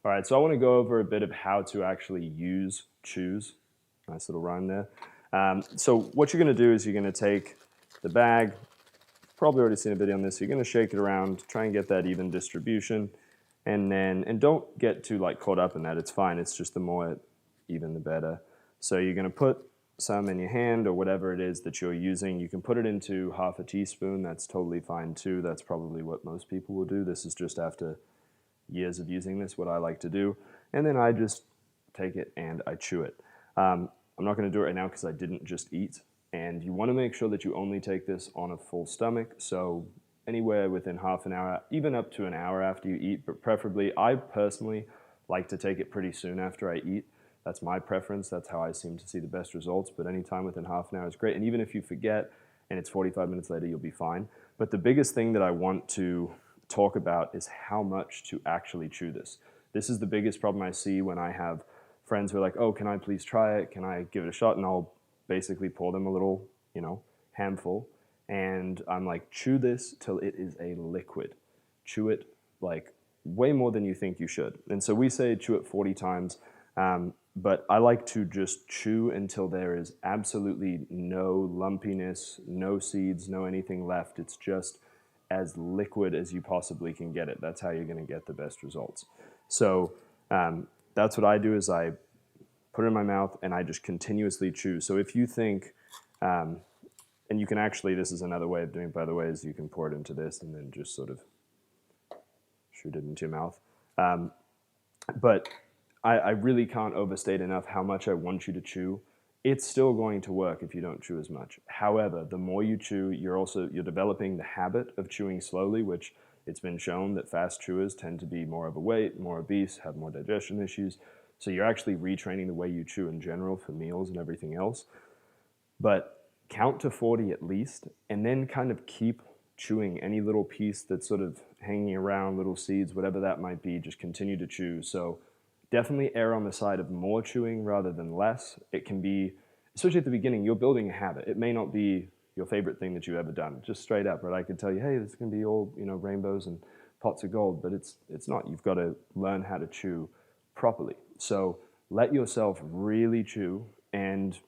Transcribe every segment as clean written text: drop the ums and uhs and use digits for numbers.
All right, so I want to go over a bit of how to actually use chews. Nice little rhyme there. So what you're going to do is you're going to take the bag. Probably already seen a video on this. You're going to shake it around, try and get that even distribution, and don't get too like caught up in that. It's fine. It's just the more even, the better. So you're going to put some in your hand or whatever it is that you're using. You can put it into half a teaspoon. That's totally fine too. That's probably what most people will do. This is just after years of using this, what I like to do. And then I just take it and I chew it. I'm not going to do it right now because I didn't just eat. And you want to make sure that you only take this on a full stomach. So anywhere within half an hour, even up to an hour after you eat, but preferably, I personally like to take it pretty soon after I eat. That's my preference. That's how I seem to see the best results. But anytime within half an hour is great. And even if you forget and it's 45 minutes later, you'll be fine. But the biggest thing that I want to talk about is how much to actually chew this. This is the biggest problem I see when I have friends who are like, oh, can I please try it? Can I give it a shot? And I'll basically pour them a little, handful. And I'm like, chew this till it is a liquid. Chew it like way more than you think you should. And so we say chew it 40 times. But I like to just chew until there is absolutely no lumpiness, no seeds, no anything left. It's just as liquid as you possibly can get it. That's how you're going to get the best results. So that's what I do is I put it in my mouth and I just continuously chew. So if you think, and you can actually, this is another way of doing it, by the way, is you can pour it into this and then just sort of shoot it into your mouth. But I really can't overstate enough how much I want you to chew. It's still going to work if you don't chew as much. However, the more you chew, you're developing the habit of chewing slowly, which it's been shown that fast chewers tend to be more overweight, more obese, have more digestion issues. So you're actually retraining the way you chew in general for meals and everything else. But count to 40 at least, and then kind of keep chewing any little piece that's sort of hanging around, little seeds, whatever that might be, just continue to chew. So definitely err on the side of more chewing rather than less. It can be, especially at the beginning, you're building a habit. It may not be your favorite thing that you've ever done, just straight up, right? I could tell you, hey, this is gonna be all, rainbows and pots of gold, but it's not. You've got to learn how to chew properly. So let yourself really chew, and,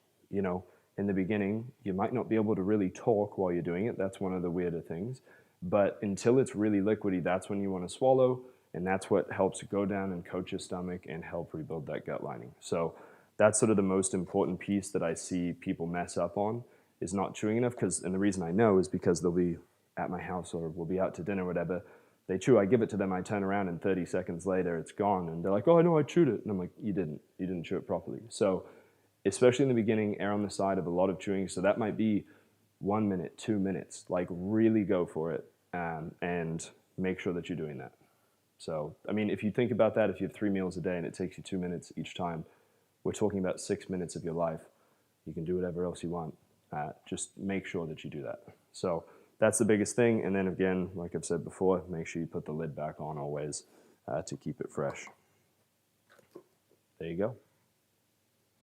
in the beginning, you might not be able to really talk while you're doing it. That's one of the weirder things. But until it's really liquidy, that's when you want to swallow, and that's what helps go down and coat your stomach and help rebuild that gut lining. So that's sort of the most important piece that I see people mess up on, is not chewing enough. And the reason I know is because they'll be at my house or we'll be out to dinner or whatever. They chew, I give it to them, I turn around, and 30 seconds later it's gone. And they're like, oh, I know I chewed it. And I'm like, you didn't. You didn't chew it properly. So especially in the beginning, err on the side of a lot of chewing. So that might be 1 minute, 2 minutes. Like, really go for it, and make sure that you're doing that. So, I mean, if you think about that, if you have 3 meals a day and it takes you 2 minutes each time, we're talking about 6 minutes of your life. You can do whatever else you want. Just make sure that you do that. So that's the biggest thing. And then again, like I've said before, make sure you put the lid back on always to keep it fresh. There you go.